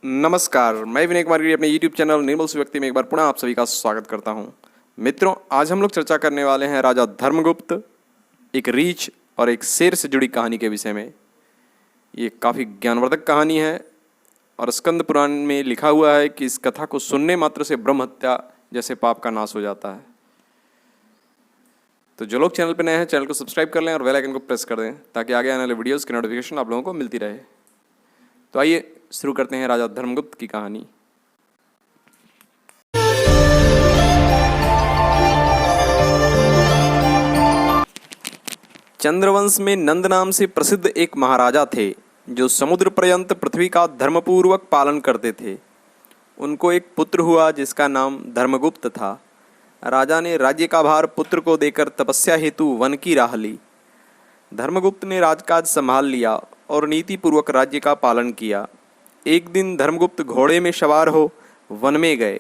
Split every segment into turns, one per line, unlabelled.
नमस्कार, मैं विनय कुमार गिरी अपने YouTube चैनल निर्मल से व्यक्ति में एक बार पुनः आप सभी का स्वागत करता हूं। मित्रों, आज हम लोग चर्चा करने वाले हैं राजा धर्मगुप्त, एक रीछ और एक शेर से जुड़ी कहानी के विषय में। ये काफ़ी ज्ञानवर्धक कहानी है और स्कंद पुराण में लिखा हुआ है कि इस कथा को सुनने मात्र से ब्रह्म हत्या जैसे पाप का नाश हो जाता है। तो जो लोग चैनल पर नए हैं, चैनल को सब्सक्राइब कर लें और बेल आइकन को प्रेस कर दें ताकि आगे आने वाले वीडियोज़ की नोटिफिकेशन आप लोगों को मिलती रहे। तो आइए शुरू करते हैं राजा धर्मगुप्त की कहानी। चंद्रवंश में नंद नाम से प्रसिद्ध एक महाराजा थे जो समुद्र पर्यंत पृथ्वी का धर्मपूर्वक पालन करते थे। उनको एक पुत्र हुआ जिसका नाम धर्मगुप्त था। राजा ने राज्य का भार पुत्र को देकर तपस्या हेतु वन की राह ली। धर्मगुप्त ने राजकाज संभाल लिया और नीतिपूर्वक राज्य का पालन किया। एक दिन धर्मगुप्त घोड़े में सवार हो वन में गए।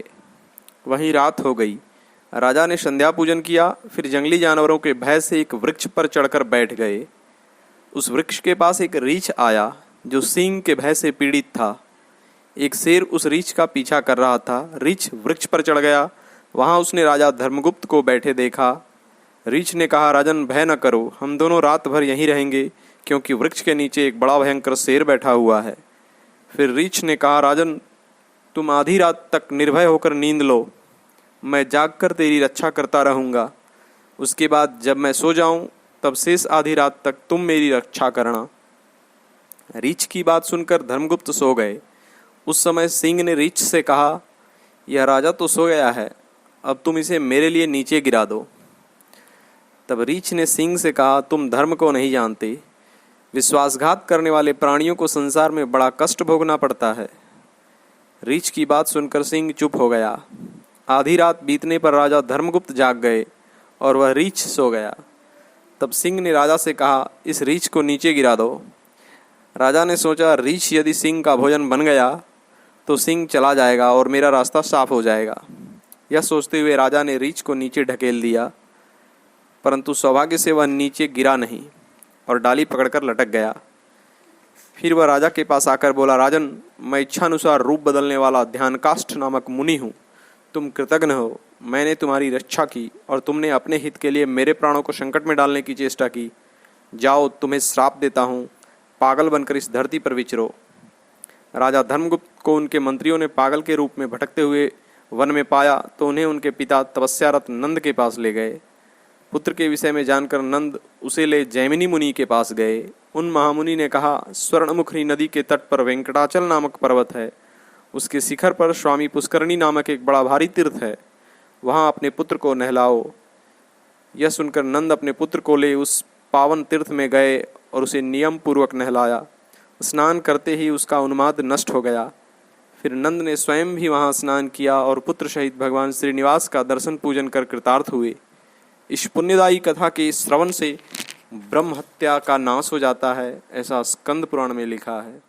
वहीं रात हो गई। राजा ने संध्या पूजन किया, फिर जंगली जानवरों के भय से एक वृक्ष पर चढ़कर बैठ गए। उस वृक्ष के पास एक रीछ आया जो सींग के भय से पीड़ित था। एक शेर उस रीछ का पीछा कर रहा था। रीछ वृक्ष पर चढ़ गया। वहां उसने राजा धर्मगुप्त को बैठे देखा। रीछ ने कहा, राजन भय न करो, हम दोनों रात भर यहीं रहेंगे क्योंकि वृक्ष के नीचे एक बड़ा भयंकर शेर बैठा हुआ है। फिर रीछ ने कहा, राजन तुम आधी रात तक निर्भय होकर नींद लो, मैं जागकर तेरी रक्षा करता रहूँगा। उसके बाद जब मैं सो जाऊं तब शेष आधी रात तक तुम मेरी रक्षा करना। रीछ की बात सुनकर धर्मगुप्त सो गए। उस समय सिंह ने रीछ से कहा, यह राजा तो सो गया है, अब तुम इसे मेरे लिए नीचे गिरा दो। तब रीछ ने सिंह से कहा, तुम धर्म को नहीं जानते। विश्वासघात करने वाले प्राणियों को संसार में बड़ा कष्ट भोगना पड़ता है। रीछ की बात सुनकर सिंह चुप हो गया। आधी रात बीतने पर राजा धर्मगुप्त जाग गए और वह रीछ सो गया। तब सिंह ने राजा से कहा, इस रीछ को नीचे गिरा दो। राजा ने सोचा, रीछ यदि सिंह का भोजन बन गया तो सिंह चला जाएगा और मेरा रास्ता साफ हो जाएगा। यह सोचते हुए राजा ने रीछ को नीचे ढकेल दिया, परंतु सौभाग्य से वह नीचे गिरा नहीं और डाली पकड़कर लटक गया। फिर वह राजा के पास आकर बोला, राजन मैं इच्छानुसार रूप बदलने वाला ध्यानकाष्ठ नामक मुनि हूँ। तुम कृतज्ञ हो, मैंने तुम्हारी रक्षा की और तुमने अपने हित के लिए मेरे प्राणों को संकट में डालने की चेष्टा की। जाओ, तुम्हें श्राप देता हूँ, पागल बनकर इस धरती पर विचरो। राजा धर्मगुप्त को उनके मंत्रियों ने पागल के रूप में भटकते हुए वन में पाया तो उन्हें उनके पिता तपस्यारत नंद के पास ले गए। पुत्र के विषय में जानकर नंद उसे ले जैमिनी मुनि के पास गए। उन महामुनि ने कहा, स्वर्णमुखी नदी के तट पर वेंकटाचल नामक पर्वत है। उसके शिखर पर स्वामी पुष्करणी नामक एक बड़ा भारी तीर्थ है। वहां अपने पुत्र को नहलाओ। यह सुनकर नंद अपने पुत्र को ले उस पावन तीर्थ में गए और उसे नियम पूर्वक नहलाया। स्नान करते ही उसका उन्माद नष्ट हो गया। फिर नंद ने स्वयं भी वहां स्नान किया और पुत्र सहित भगवान श्रीनिवास का दर्शन पूजन कर कृतार्थ हुए। इस पुण्यदायी कथा के श्रवण से ब्रह्म हत्या का नाश हो जाता है, ऐसा स्कंद पुराण में लिखा है।